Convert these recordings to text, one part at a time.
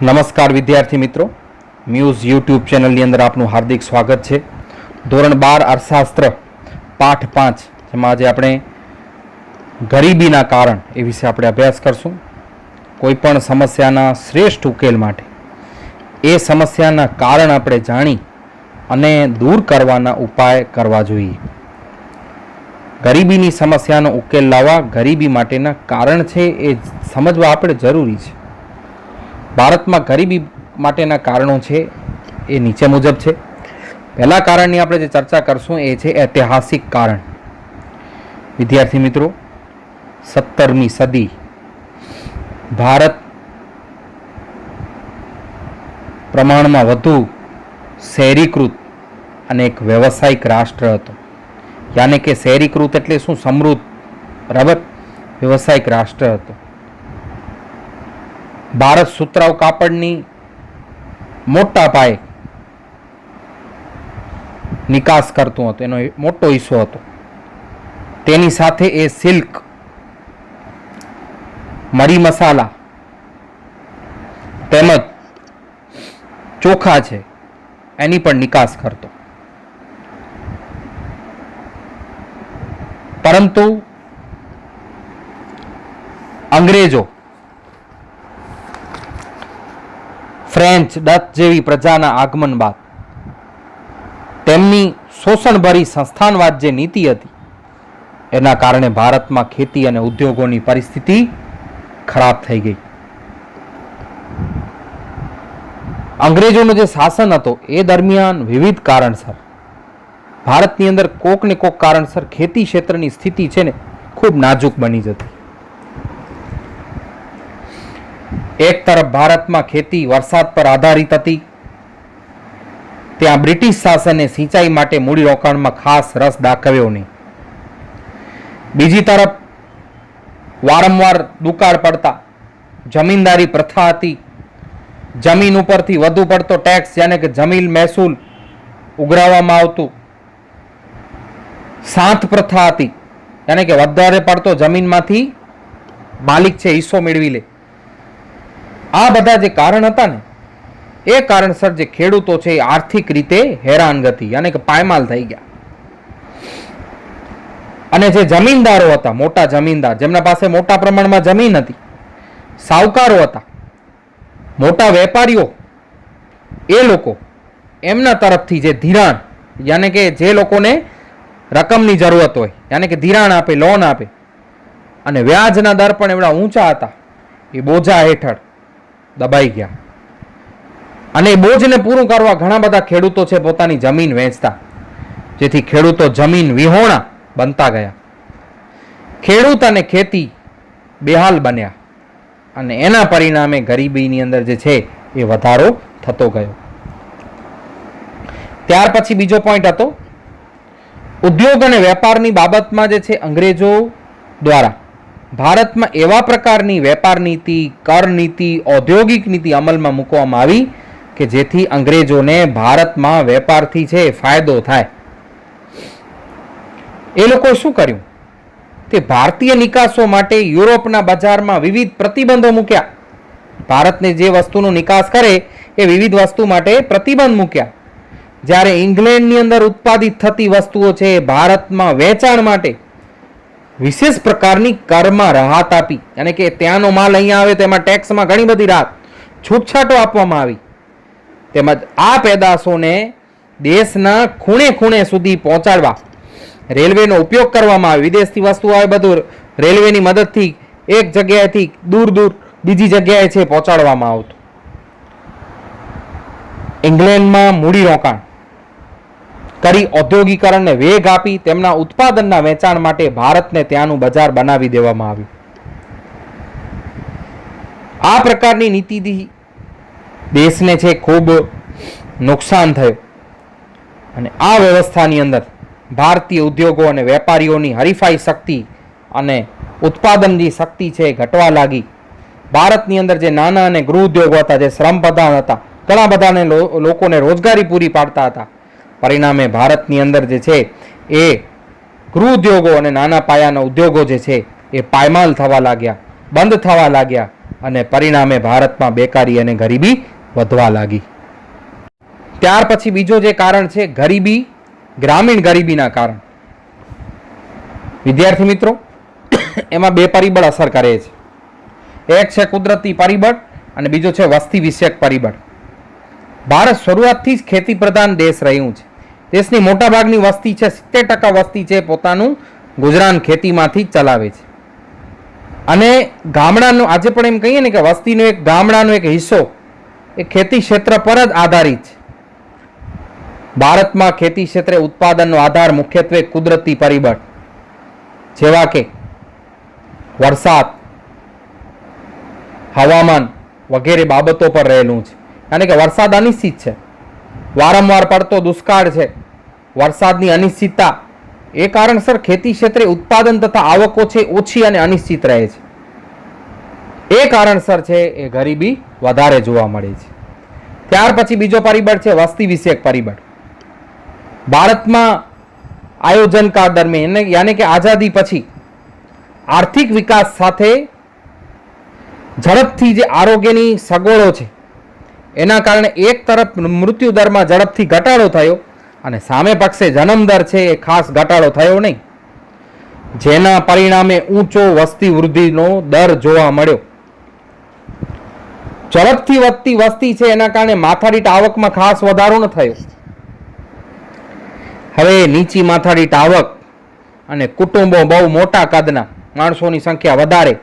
નમસ્કાર વિદ્યાર્થી મિત્રો, મ્યુઝ યુટ્યુબ ચેનલની અંદર આપનું હાર્દિક સ્વાગત છે. ધોરણ 12 અર્થશાસ્ત્ર પાઠ 5 જેમાં આજે આપણે ગરીબીના કારણ એ વિશે આપણે અભ્યાસ કરશું. કોઈ પણ સમસ્યાના શ્રેષ્ઠ ઉકેલ માટે એ સમસ્યાના કારણ આપણે જાણી અને દૂર કરવાના ઉપાય કરવા જોઈએ. ગરીબીની સમસ્યાનો ઉકેલ લાવવા ગરીબી માટેના કારણ છે એ સમજવા આપણે જરૂરી છે. ભારતમાં ગરીબી માટેના કારણો છે એ નીચે મુજબ છે. પહેલા કારણની આપણે જે ચર્ચા કરશું એ છે ઐતિહાસિક કારણ. વિદ્યાર્થી મિત્રો, 17મી સદી ભારત પ્રમાણમાં વધુ શહેરીકૃત અને એક વ્યવસાયિક રાષ્ટ્ર હતો. યાને કે શહેરીકૃત એટલે શું? સમૃદ્ધ, બરાબર, વ્યવસાયિક રાષ્ટ્ર હતો. ભારત સુતરાઉ કાપડની મોટા પાયે નિકાસ કરતું હતું, એનો મોટો હિસ્સો હતો. તેની સાથે એ સિલ્ક, મરી મસાલા તેમજ ચોખા છે એની પણ નિકાસ કરતો. પરંતુ અંગ્રેજો, ફ્રેન્ચ, ડચ જેવી પ્રજાના આગમન બાદ તેમની શોષણભરી સંસ્થાનવાદ જે નીતિ હતી એના કારણે ભારતમાં ખેતી અને ઉદ્યોગોની પરિસ્થિતિ ખરાબ થઈ ગઈ. અંગ્રેજોનો જે શાસન હતો એ દરમિયાન વિવિધ કારણસર ભારતની અંદર કોક ને કોક કારણસર ખેતી ક્ષેત્રની સ્થિતિ છે ને ખૂબ નાજુક બની જતી. એક તરફ ભારતમાં ખેતી વરસાદ પર આધારિત હતી. ત્યાં બ્રિટિશ શાસને સિંચાઈ માટે મૂડીરોકાણમાં ખાસ રસ દાખવ્યો નહીં. બીજી તરફ વારંવાર દુકાળ પડતા જમીનદારી પ્રથા હતી. જમીન ઉપરથી વધુ પડતો ટેક્સ યાને કે જમીન મહેસૂલ ઉઘરાવવામાં આવતું. સાંત પ્રથા હતી, યાને કે વધારે પડતો જમીનમાંથી માલિક છે હિસ્સો મેળવી લે. આ બધા જે કારણ હતા ને એ કારણસર જે ખેડૂતો છે એ આર્થિક રીતે હેરાનગતિ યાને કે પાયમાલ થઈ ગયા. અને જે જમીનદારો હતા, મોટા જમીનદાર જેમના પાસે મોટા પ્રમાણમાં જમીન હતી, સાહુકારો હતા, મોટા વેપારીઓ, એ લોકો એમના તરફથી જે ધિરાણ યાને કે જે લોકોને રકમની જરૂરત હોય યાને કે ધિરાણ આપે, લોન આપે, અને વ્યાજના દર પણ એવડા ઊંચા હતા, એ બોજા હેઠળ દબાઈ ગયા. અને એ બોજને પૂરું કરવા ઘણા બધા ખેડૂતો છે પોતાની જમીન વેચતા, જેથી ખેડૂતો જમીન વિહોણા બનતા ગયા. ખેડૂત અને ખેતી બેહાલ બન્યા અને એના પરિણામે ગરીબીની અંદર જે છે એ વધારો થતો ગયો. ત્યાર પછી બીજો પોઈન્ટ હતો ઉદ્યોગ અને વેપારની બાબતમાં જે છે અંગ્રેજો દ્વારા ભારતમાં એવા પ્રકારની વેપાર નીતિ, કર નીતિ, ઔદ્યોગિક નીતિ અમલમાં મૂકવામાં આવી કે જેથી અંગ્રેજોને ભારતમાં વેપારથી છે ફાયદો થાય. એ લોકોએ શું કર્યું? તે ભારતીય નિકાસો માટે યુરોપના બજારમાં વિવિધ પ્રતિબંધો મૂક્યા. ભારતને જે વસ્તુનો નિકાસ કરે એ વિવિધ વસ્તુ માટે પ્રતિબંધ મૂક્યા. જ્યારે ઇંગ્લેન્ડની અંદર ઉત્પાદિત થતી વસ્તુઓ છે ભારતમાં વેચાણ માટે વિશેષ પ્રકારની કરમાં રાહત આપી, અને કે ત્યાંનો માલ અહીંયા આવે તેમાં ટેક્સમાં ઘણી બધી રાહત, છૂટછાટો આપવામાં આવી. તેમજ આ પેદાશોને દેશના ખૂણે ખૂણે સુધી પહોંચાડવા રેલવેનો ઉપયોગ કરવામાં આવે. વિદેશથી વસ્તુ આવે બધું રેલવેની મદદથી એક જગ્યાએથી દૂર દૂર બીજી જગ્યાએ છે પહોંચાડવામાં આવતું. ઇંગ્લેન્ડમાં મૂડીરોકાણ કરી ઔદ્યોગિકરણને વેગ આપી તેમના ઉત્પાદનના વેચાણ માટે ભારતને ત્યાંનું બજાર બનાવી દેવામાં આવ્યું. આ પ્રકારની નીતિથી દેશને છે ખૂબ નુકસાન થયું. અને આ વ્યવસ્થાની અંદર ભારતીય ઉદ્યોગો અને વેપારીઓની હરીફાઈ શક્તિ અને ઉત્પાદનની શક્તિ છે ઘટવા લાગી. ભારતની અંદર જે નાના અને ગૃહ ઉદ્યોગો હતા, જે શ્રમ પ્રધાન હતા, ઘણા બધાને લોકોને રોજગારી પૂરી પાડતા હતા. પરિણામે ભારતની અંદર જે છે એ ગૃહ ઉદ્યોગો અને નાના પાયાના ઉદ્યોગો જે છે એ પાયમાલ થવા લાગ્યા, બંધ થવા લાગ્યા. અને પરિણામે ભારતમાં બેકારી અને ગરીબી વધવા લાગી. ત્યાર પછી બીજો જે કારણ છે ગરીબી, ગ્રામીણ ગરીબીના કારણ. વિદ્યાર્થી મિત્રો, એમાં બે પરિબળ અસર કરે છે. એક છે કુદરતી પરિબળ અને બીજો છે વસ્તી વિષયક પરિબળ. ભારત શરૂઆતથી જ ખેતી પ્રધાન દેશ રહ્યું છે. દેશની મોટાભાગની વસ્તી છે, 70% વસ્તી છે પોતાનું ગુજરાન ખેતીમાંથી જ ચલાવે છે. અને ગામડાનો આજે પણ એમ કહીએ ને કે વસ્તીનો એક ગામડાનો એક હિસ્સો એ ખેતી ક્ષેત્ર પર જ આધારિત છે. ભારતમાં ખેતી ક્ષેત્રે ઉત્પાદનનો આધાર મુખ્યત્વે કુદરતી પરિબળ જેવા કે વરસાદ, હવામાન વગેરે બાબતો પર રહેલું છે. કારણ કે વરસાદ અનિશ્ચિત છે, વારંવાર પડતો દુષ્કાળ છે, વરસાદની અનિશ્ચિતતા, એ કારણસર ખેતી ક્ષેત્રે ઉત્પાદન તથા આવકો છે ઓછી અને અનિશ્ચિત રહે છે. એ કારણસર છે એ ગરીબી વધારે જોવા મળે છે. ત્યાર પછી બીજો પરિબળ છે વસ્તી વિષયક પરિબળ. ભારતમાં આયોજનકાળ દરમિયાન યાની કે આઝાદી પછી આર્થિક વિકાસ સાથે ઝડપથી જે આરોગ્યની સગવડો છે એના કારણે એક તરફ મૃત્યુ દરમાં ઝડપથી ઘટાડો થયો અને સામે પક્ષે જન્મ દર છે એ ખાસ ઘટાડો થયો નહીં, જેના પરિણામે ઊંચો વસ્તી વૃદ્ધિનો દર જોવા મળ્યો. ઝડપથી વધતી વસ્તી છે એના કારણે માથાદીઠ આવકમાં ખાસ વધારો ન થયો. હવે નીચી માથાદીઠ આવક અને કુટુંબો બહુ મોટા કદના, માણસોની સંખ્યા વધારે,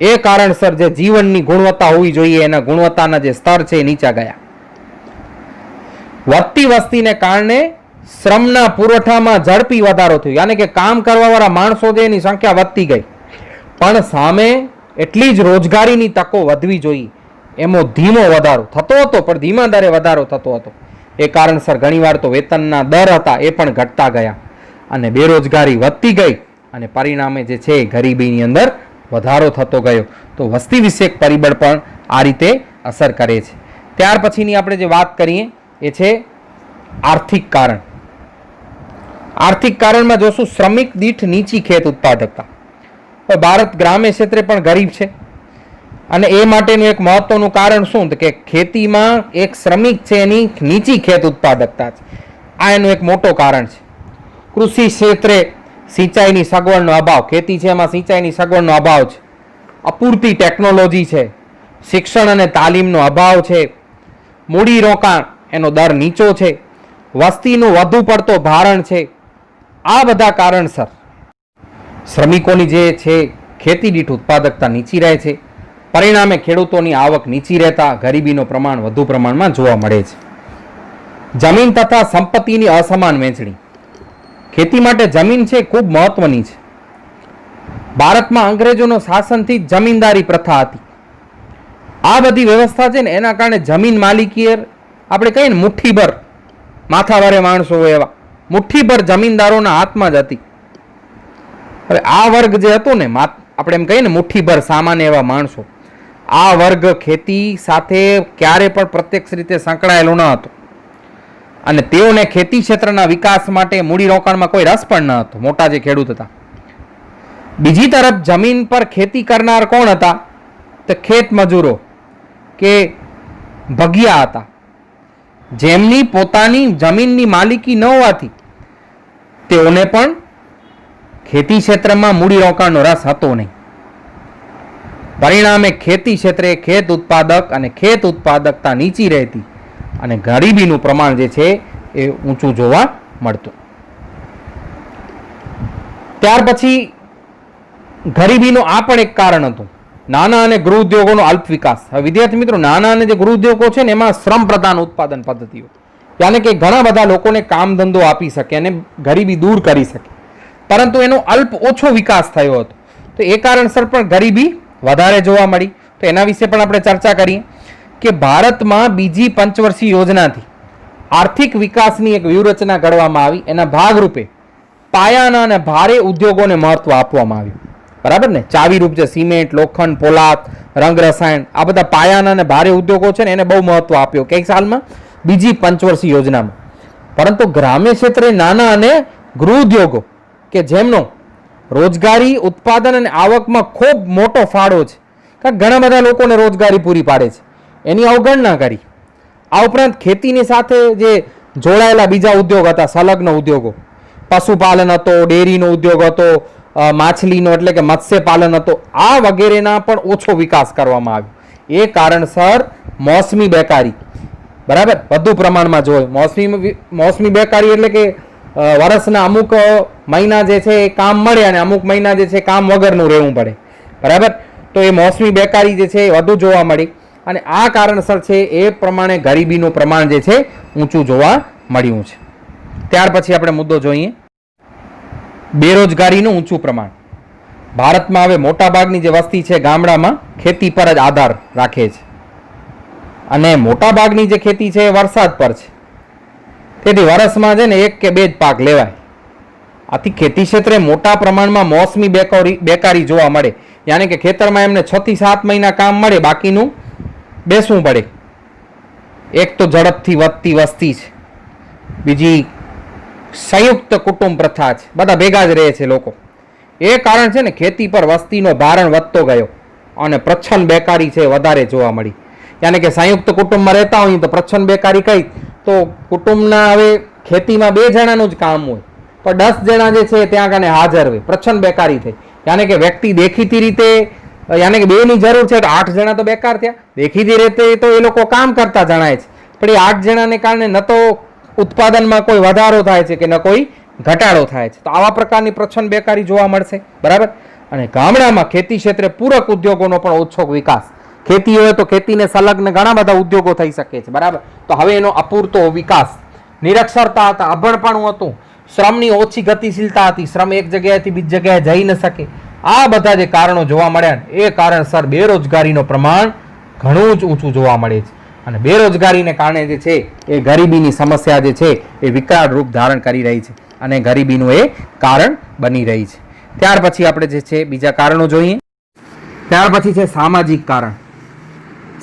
એ કારણસર જે જીવનની ગુણવત્તા હોવી જોઈએ એના ગુણવત્તાના જે સ્તર છે એ નીચા ગયા. વધતી વસ્તીને કારણે શ્રમના પુરવઠામાં ઝડપી વધારો થયો, યાની કે કામ કરવાવાળા માણસો છે એની સંખ્યા વધતી ગઈ, પણ સામે એટલી જ રોજગારીની તકો વધવી જોઈએ એમાં ધીમો વધારો થતો હતો, પણ ધીમા દરે વધારો થતો હતો. એ કારણસર ઘણીવાર તો વેતનના દર હતા એ પણ ઘટતા ગયા અને બેરોજગારી વધતી ગઈ અને પરિણામે જે છે ગરીબીની અંદર વધારો થતો ગયો. તો વસ્તી વિષયક પરિબળ પણ આ રીતે અસર કરે છે. ત્યાર પછીની આપણે જે વાત કરીએ એ છે આર્થિક કારણ. આર્થિક કારણમાં જોશું શ્રમિક દીઠ નીચી ખેત ઉત્પાદકતા. ભારત ગ્રામ્ય ક્ષેત્રે પણ ગરીબ છે અને એ માટેનું એક મહત્વનું કારણ શું કે ખેતીમાં એક શ્રમિક છે એની નીચી ખેત ઉત્પાદકતા છે. આ એનું એક મોટો કારણ છે. કૃષિ ક્ષેત્રે સિંચાઈની સગવડનો અભાવ, ખેતી છે એમાં સિંચાઈની સગવડનો અભાવ છે, અપૂરતી ટેકનોલોજી છે, શિક્ષણ અને તાલીમનો અભાવ છે, મૂડી રોકાણ એનો દર નીચો છે, વસ્તીનું વધુ પડતો ભારણ છે. આ બધા કારણસર શ્રમિકોની જે છે ખેતી દીઠ ઉત્પાદકતા નીચી રહે છે. પરિણામે ખેડૂતોની આવક નીચી રહેતા ગરીબીનું પ્રમાણ વધુ પ્રમાણમાં જોવા મળે છે. જમીન તથા સંપત્તિની અસમાન વહેંચણી. ખેતી માટે જમીન છે ખૂબ મહત્વની છે. ભારતમાં અંગ્રેજોનો શાસનથી જ જમીનદારી પ્રથા હતી. આ બધી વ્યવસ્થા છે ને એના કારણે જમીન માલિકી આપણે કહીએ ને મુઠ્ઠીભર માથાભારે માણસો હોય એવા મુઠ્ઠીભર જમીનદારોના હાથમાં જ હતી. હવે આ વર્ગ જે હતો ને આપણે એમ કહીએ ને મુઠ્ઠીભર સામાન્ય એવા માણસો, આ વર્ગ ખેતી સાથે ક્યારે પણ પ્રત્યક્ષ રીતે સંકળાયેલો ન હતો અને તેઓને ખેતી ક્ષેત્રના વિકાસ માટે મૂડીરોકાણમાં કોઈ રસ પણ ન હતો, મોટા જે ખેડૂત હતા. બીજી તરફ જમીન પર ખેતી કરનાર કોણ હતા? તો ખેત મજૂરો કે ભગિયા હતા, જેમની પોતાની જમીનની માલિકી ન હોવાથી તેઓને પણ ખેતી ક્ષેત્રમાં મૂડીરોકાણનો રસ હતો નહીં. પરિણામે ખેતી ક્ષેત્રે ખેત ઉત્પાદક અને ખેત ઉત્પાદકતા નીચી રહેતી અને ગરીબીનું પ્રમાણ જે છે એ ઊંચું જોવા મળતું. ત્યાર પછી ગરીબીનું આ પણ એક કારણ હતું, નાના અને ગૃહ ઉદ્યોગોનો અલ્પ વિકાસ. હવે વિદ્યાર્થી મિત્રો, નાના અને જે ગૃહ ઉદ્યોગો છે ને એમાં શ્રમ પ્રધાન ઉત્પાદન પદ્ધતિઓ, યાને કે ઘણા બધા લોકોને કામ ધંધો આપી શકે અને ગરીબી દૂર કરી શકે, પરંતુ એનો અલ્પ ઓછો વિકાસ થયો હતો. તો એ કારણસર પણ ગરીબી વધારે જોવા મળી. તો એના વિશે પણ આપણે ચર્ચા કરીએ કે ભારતમાં બીજી પંચવર્ષીય યોજનાથી આર્થિક વિકાસની એક વ્યૂહરચના ઘડવામાં આવી. એના ભાગરૂપે પાયાના અને ભારે ઉદ્યોગોને મહત્વ આપવામાં આવ્યું. બરાબર ને? ચાવીરૂપ છે સિમેન્ટ, લોખંડ, પોલાદ, રંગ રસાયણ, આ બધા પાયાના અને ભારે ઉદ્યોગો છે ને એને બહુ મહત્વ આપ્યો કઈ સાલમાં? બીજી પંચવર્ષીય યોજનામાં. પરંતુ ગ્રામ્ય ક્ષેત્રે નાના અને ગૃહ ઉદ્યોગો કે જેમનો રોજગારી, ઉત્પાદન અને આવકમાં ખૂબ મોટો ફાળો છે, કે ઘણા બધા લોકોને રોજગારી પૂરી પાડે છે, એની અવગણના કરી. આ ઉપરાંત ખેતીની સાથે જે જોડાયેલા બીજા ઉદ્યોગ હતા, સંલગ્ન ઉદ્યોગો, પશુપાલન હતો, ડેરીનો ઉદ્યોગ હતો, માછલીનો એટલે કે મત્સ્યપાલન હતો, આ વગેરેના પણ ઓછો વિકાસ કરવામાં આવ્યો. એ કારણસર મોસમી બેકારી બરાબર વધુ પ્રમાણમાં જોઈ. મોસમી બેકારી એટલે કે વર્ષના અમુક મહિના જે છે એ કામ મળે અને અમુક મહિના જે છે કામ વગરનું રહેવું પડે બરાબર. તો એ મોસમી બેકારી જે છે એ વધુ જોવા મળી અને આ કારણસર છે એ પ્રમાણે ગરીબીનું પ્રમાણ જે છે ઊંચું જોવા મળ્યું છે. ત્યાર પછી આપણે મુદ્દો જોઈએ બેરોજગારીનું ઊંચું પ્રમાણ. ભારતમાં હવે મોટાભાગની જે વસ્તી છે ગામડામાં ખેતી પર જ આધાર રાખે છે અને મોટાભાગની જે ખેતી છે એ વરસાદ પર છે. તેથી વર્ષમાં છે ને 1 કે 2 જ પાક લેવાય. આથી ખેતી ક્ષેત્રે મોટા પ્રમાણમાં મોસમી બેકારી જોવા મળે. યાની કે ખેતરમાં એમને 6 થી 7 મહિના કામ મળે, બાકીનું બેસવું પડે. એક તો ઝડપથી વધતી વસ્તી છે, બીજી સંયુક્ત કુટુંબ પ્રથા છે, બધા ભેગા જ રહે છે લોકો. એ કારણ છે ને ખેતી પર વસ્તીનો ભારણ વધતો ગયો અને પ્રચ્છન્ન બેકારી છે વધારે જોવા મળી. યાની કે સંયુક્ત કુટુંબમાં રહેતા હોય તો પ્રચ્છન્ન બેકારી કઈ, તો કુટુંબના હવે ખેતીમાં 2 જણાનું જ કામ હોય પણ 10 જણા જે છે ત્યાં કને હાજર હોય, પ્રચ્છન્ન બેકારી થઈ. યાની કે વ્યક્તિ દેખીતી રીતે યાની કે 2ની જરૂર છે તો 8 જણા તો બેકાર થયા. દેખીતી રીતે તો એ લોકો કામ કરતા જણાય છે પણ એ 8 જણાને કારણે ન તો ઉત્પાદનમાં કોઈ વધારો થાય છે કે ન કોઈ ઘટાડો થાય છે. તો આવા પ્રકારની પ્રચ્છન્ન બેકારી જોવા મળશે બરાબર. અને ગામડામાં ખેતી ક્ષેત્રે પૂરક ઉદ્યોગોનો પણ ઓછો વિકાસ. ખેતી હોય તો ખેતીને સંલગ્ન ઘણા બધા ઉદ્યોગો થઈ શકે છે બરાબર. તો હવે એનો અપૂરતો વિકાસ. નિરક્ષરતા હતા, અભણપણું હતું, શ્રમની ઓછી ગતિશીલતા હતી, શ્રમ એક જગ્યાએથી બીજી જગ્યાએ જઈ ન શકે. આ બધા જે કારણો જોવા મળ્યા એ કારણસર બેરોજગારીનું પ્રમાણ ઘણું જ ઊંચું જોવા મળે છે અને બેરોજગારીને કારણે જે છે એ ગરીબીની સમસ્યા જે છે એ વિકરાળ રૂપ ધારણ કરી રહી છે અને ગરીબીનું એ કારણ બની રહી છે. ત્યાર પછી આપણે જે છે બીજા કારણો જોઈએ. ત્યાર પછી છે સામાજિક કારણ.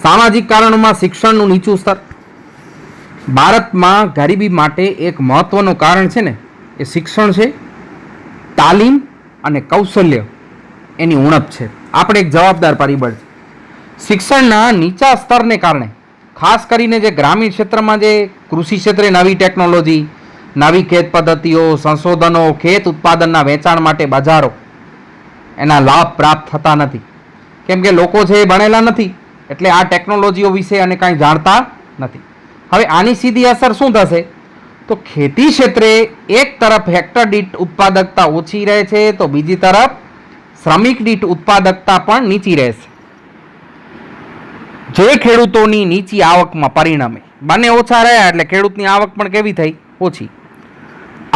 સામાજિક કારણોમાં શિક્ષણનું નીચું સ્તર. ભારતમાં ગરીબી માટે એક મહત્વનું કારણ છે ને એ શિક્ષણ છે, તાલીમ અને કૌશલ્ય એની ઉણપ છે. આપણે એક જવાબદાર પરિબળ છે. શિક્ષણના નીચા સ્તરને કારણે ખાસ કરીને જે ગ્રામીણ ક્ષેત્રમાં જે કૃષિ ક્ષેત્રે નવી ટેકનોલોજી, નવી ખેત પદ્ધતિઓ, સંશોધનો, ખેત ઉત્પાદનના વેચાણ માટે બજારો એના લાભ પ્રાપ્ત થતા નથી. કેમ કે લોકો છે એ ભણેલા નથી એટલે આ ટેકનોલોજીઓ વિશે અને કાંઈ જાણતા નથી. હવે આની સીધી અસર શું થશે તો ખેતી ક્ષેત્રે એક તરફ હેક્ટર દીઠ ઉત્પાદકતા ઓછી રહે છે તો બીજી તરફ શ્રમિક દીઠ ઉત્પાદકતા પણ નીચી રહેશે, જે ખેડૂતોની નીચી આવકમાં પરિણમે. બંને ઓછા રહ્યા એટલે ખેડૂતની આવક પણ કેવી થઈ? ઓછી.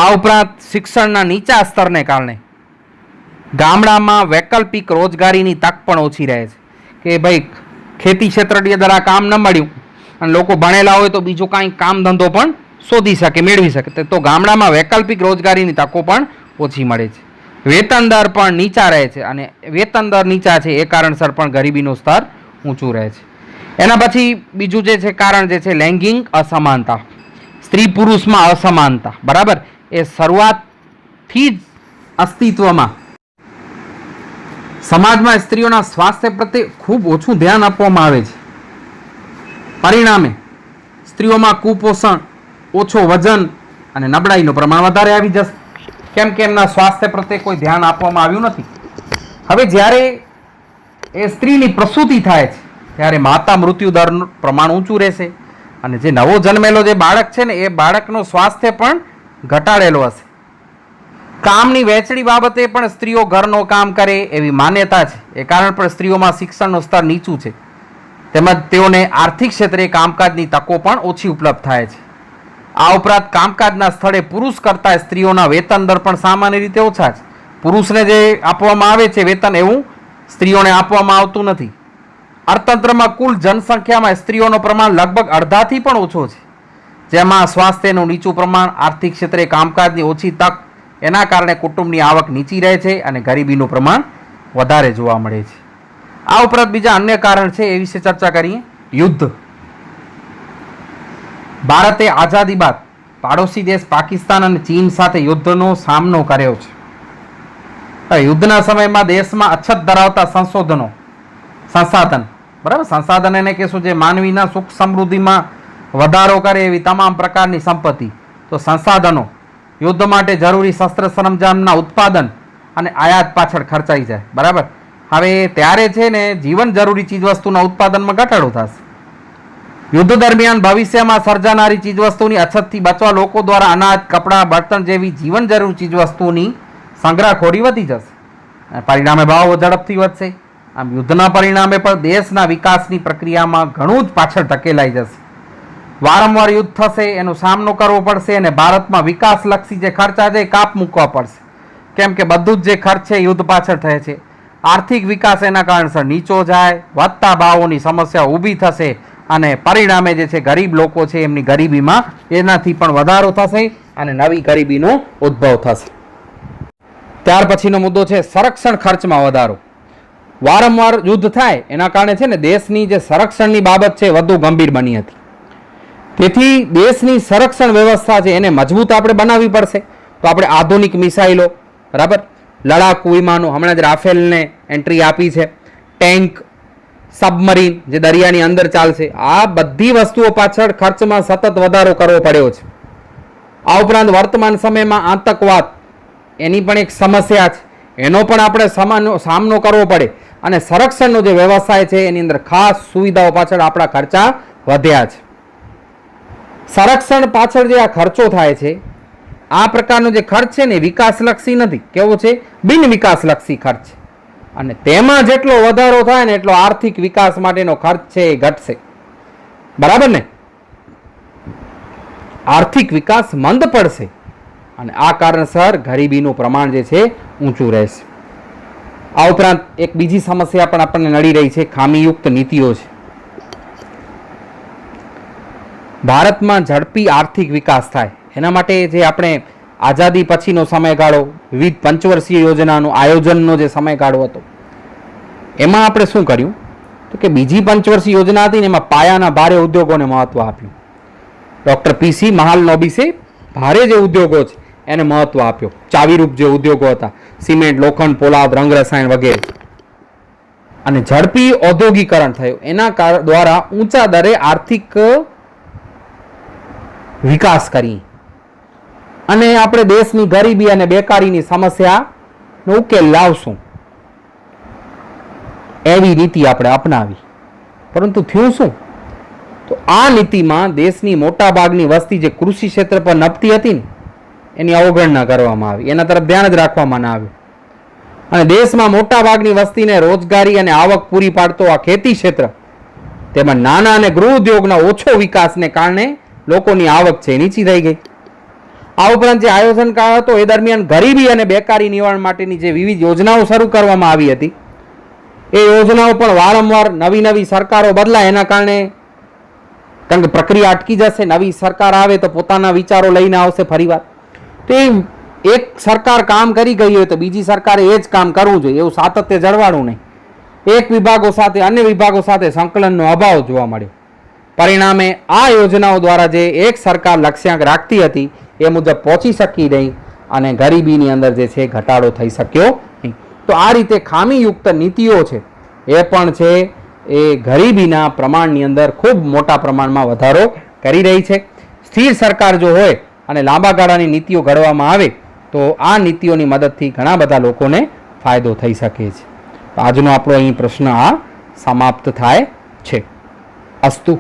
આ ઉપરાંત શિક્ષણના નીચા સ્તરને કારણે ગામડામાં વૈકલ્પિક રોજગારીની તક પણ ઓછી રહે છે કે ભાઈ ખેતી ક્ષેત્રની અંદર આ કામ ન મળ્યું અને લોકો ભણેલા હોય તો બીજું કાંઈ કામ ધંધો પણ શોધી શકે, મેળવી શકે. તો ગામડામાં વૈકલ્પિક રોજગારીની તકો પણ ઓછી મળે છે. વેતન દર પણ નીચા રહે છે અને વેતન દર નીચા છે એ કારણસર પણ ગરીબીનું સ્તર ઊંચું રહે છે. એના પછી બીજું જે છે કારણ જે છે લૈંગિક અસમાનતા. સ્ત્રી પુરુષમાં અસમાનતા બરાબર એ શરૂઆતથી જ અસ્તિત્વમાં. સમાજમાં સ્ત્રીઓના સ્વાસ્થ્ય પ્રત્યે ખૂબ ઓછું ધ્યાન આપવામાં આવે છે. પરિણામે સ્ત્રીઓમાં કુપોષણ, ઓછો વજન અને નબળાઈનું પ્રમાણ વધારે આવી જશે. કેમ કે એમના સ્વાસ્થ્ય પ્રત્યે કોઈ ધ્યાન આપવામાં આવ્યું નથી. હવે જ્યારે એ સ્ત્રીની પ્રસૂતિ થાય છે ત્યારે માતા મૃત્યુ દરનું પ્રમાણ ઊંચું રહેશે અને જે નવો જન્મેલો જે બાળક છે ને એ બાળકનું સ્વાસ્થ્ય પણ ઘટાડેલો હશે. કામની વહેંચણી બાબતે પણ સ્ત્રીઓ ઘરનો કામ કરે એવી માન્યતા છે. એ કારણ પણ સ્ત્રીઓમાં શિક્ષણનું સ્તર નીચું છે તેમજ તેઓને આર્થિક ક્ષેત્રે કામકાજની તકો પણ ઓછી ઉપલબ્ધ થાય છે. આ ઉપરાંત કામકાજના સ્થળે પુરુષ કરતાં સ્ત્રીઓના વેતન દર પણ સામાન્ય રીતે ઓછા છે. પુરુષને જે આપવામાં આવે છે વેતન એવું સ્ત્રીઓને આપવામાં આવતું નથી. અર્થતંત્રમાં કુલ જનસંખ્યામાં સ્ત્રીઓનું પ્રમાણ લગભગ અડધાથી પણ ઓછો છે, જેમાં સ્વાસ્થ્યનું નીચું પ્રમાણ, આર્થિક ક્ષેત્રે કામકાજની ઓછી તક, એના કારણે કુટુંબની આવક નીચી રહે છે અને ગરીબીનું પ્રમાણ વધારે જોવા મળે છે. આ ઉપરાંત બીજા અન્ય કારણ છે એ વિશે ચર્ચા કરીએ. યુદ્ધ. ભારતે આઝાદી બાદ પાડોશી દેશ પાકિસ્તાન અને ચીન સાથે યુદ્ધનો સામનો કર્યો છે. યુદ્ધના સમયમાં દેશમાં અછત ધરાવતા સંશોધનો, સંસાધન, બરાબર. સંસાધન એને કહેશું જે માનવીના સુખ સમૃદ્ધિમાં વધારો કરે એવી તમામ પ્રકારની સંપત્તિ. તો સંસાધનો યુદ્ધ માટે જરૂરી શસ્ત્ર સરંજામના ઉત્પાદન અને આયાત પાછળ ખર્ચાઈ જાય, બરાબર. હવે ત્યારે છે ને જીવન જરૂરી ચીજવસ્તુના ઉત્પાદનમાં ઘટાડો થશે. યુદ્ધ દરમિયાન ભવિષ્યમાં સર્જાનારી ચીજવસ્તુની અછતથી બચવા લોકો દ્વારા અનાજ, કપડાં, બળતણ જેવી જીવન જરૂરી ચીજવસ્તુની સંગ્રહખોરી વધી જશે. પરિણામે ભાવો ઝડપથી વધશે. આમ યુદ્ધના પરિણામે પણ દેશના વિકાસની પ્રક્રિયામાં ઘણું જ પાછળ ધકેલાઈ જશે. વારંવાર યુદ્ધ થશે, એનો સામનો કરવો પડશે અને ભારતમાં વિકાસલક્ષી જે ખર્ચા છે એ કાપ મૂકવા પડશે. કેમ કે બધું જ જે ખર્ચ છે યુદ્ધ પાછળ થાય છે. આર્થિક વિકાસ એના કારણસર નીચો જાય, વધતા ભાવોની સમસ્યા ઊભી થશે અને પરિણામે જે છે ગરીબ લોકો છે એમની ગરીબીમાં એનાથી પણ વધારો થશે અને નવી ગરીબીનો ઉદ્ભવ થશે. ત્યાર પછીનો મુદ્દો છે સંરક્ષણ ખર્ચમાં વધારો. વારંવાર યુદ્ધ થાય એના કારણે છે ને દેશની જે સંરક્ષણની બાબત છે વધુ ગંભીર બની હતી. તેથી દેશની સંરક્ષણ વ્યવસ્થા છે એને મજબૂત આપણે બનાવવી પડશે. તો આપણે આધુનિક મિસાઇલો, બરાબર, લડાકુ વિમાનો, હમણાં જ રાફેલને એન્ટ્રી આપી છે, ટેન્ક, સબમરીન જે દરિયાની અંદર ચાલશે, આ બધી વસ્તુઓ પાછળ ખર્ચમાં સતત વધારો કરવો પડ્યો છે. આ ઉપરાંત વર્તમાન સમયમાં આતંકવાદ એની પણ એક સમસ્યા છે, એનો પણ આપણે સામનો કરવો પડે અને સંરક્ષણનો જે વ્યવસાય છે એની અંદર ખાસ સુવિધાઓ પાછળ આપણા ખર્ચા વધ્યા છે. સંરક્ષણ પાછળ જે આ ખર્ચો થાય છે, આ પ્રકારનો જે ખર્ચ છે ને વિકાસલક્ષી નથી. કેવો છે? બિન વિકાસલક્ષી ખર્ચ. અને તેમાં જેટલો વધારો થાય ને એટલો આર્થિક વિકાસ માટેનો ખર્ચ છે એ ઘટશે, બરાબર ને. આર્થિક વિકાસ મંદ પડશે અને આ કારણસર ગરીબીનું પ્રમાણ જે છે ઊંચું રહેશે. આ ઉપરાંત એક બીજી સમસ્યા પણ આપણને નડી રહી છે, ખામીયુક્ત નીતિઓ છે. ભારતમાં ઝડપી આર્થિક વિકાસ થાય એના માટે જે આપણે આઝાદી પછીનો સમયગાળો, વિવિધ પંચવર્ષીય યોજનાનો આયોજનનો જે સમયગાળો હતો, એમાં આપણે શું કર્યું તો કે બીજી પંચવર્ષીય યોજના હતી ને એમાં પાયાના ભારે ઉદ્યોગોને મહત્વ આપ્યું. ડૉક્ટર PC મહાલનોબિસે ભારે જે ઉદ્યોગો છે એને મહત્વ આપ્યો. ચાવીરૂપ જે ઉદ્યોગો હતા, સિમેન્ટ, લોખંડ, પોલાદ, રંગરસાયણ વગેરે. અને ઝડપી ઔદ્યોગિકરણ થયું. એના દ્વારા ઊંચા દરે આર્થિક વિકાસ કરી અને આપણે દેશની ગરીબી અને બેકારીની સમસ્યાનો ઉકેલ લાવશું એવી નીતિ આપણે અપનાવી. પરંતુ થયું શું? તો આ નીતિમાં દેશની મોટા ભાગની વસ્તી જે કૃષિ ક્ષેત્ર પર નપતી હતી ને એની અવગણના કરવામાં આવી, એના તરફ ધ્યાન જ રાખવામાં ના આવ્યું. અને દેશમાં મોટા ભાગની વસ્તીને રોજગારી અને આવક પૂરી પાડતો આ ખેતી ક્ષેત્ર, તેમાં નાના અને ગૃહ ઉદ્યોગના ઓછો વિકાસને કારણે લોકોની આવક છે નીચી થઈ ગઈ. આ ઉપરાંત જે આયોજન કાળ હતો એ દરમિયાન ગરીબી અને બેકારી નિવારણ માટેની જે વિવિધ યોજનાઓ શરૂ કરવામાં આવી હતી, એ યોજનાઓ પણ વારંવાર નવી સરકારો બદલાય એના કારણે, કારણ કે પ્રક્રિયા અટકી જશે, નવી સરકાર આવે તો પોતાના વિચારો લઈને આવશે ફરીવાર. તો એક સરકાર કામ કરી ગઈ હોય તો બીજી સરકારે એ જ કામ કરવું જોઈએ, એવું સાતત્ય જળવાડવું નહીં. એક વિભાગો સાથે અન્ય વિભાગો સાથે સંકલનનો અભાવ જોવા મળ્યો. પરિણામે આ યોજનાઓ દ્વારા જે એક સરકાર લક્ષ્યાંક રાખતી હતી એ મુજબ પહોંચી શકી નહીં અને ગરીબીની અંદર જે છે ઘટાડો થઈ શક્યો નહીં. તો આ રીતે ખામીયુક્ત નીતિઓ છે એ પણ છે એ ગરીબીના પ્રમાણની અંદર ખૂબ મોટા પ્રમાણમાં વધારો કરી રહી છે. સ્થિર સરકાર જો હોય અને લાંબા ગાળાની નીતિઓ ઘડવામાં આવે તો આ નીતિઓની મદદથી ઘણા બધા લોકોને ફાયદો થઈ શકે છે. આજનો આપણો અહીં પ્રશ્ન આ સમાપ્ત થાય છે. અસ્તુ.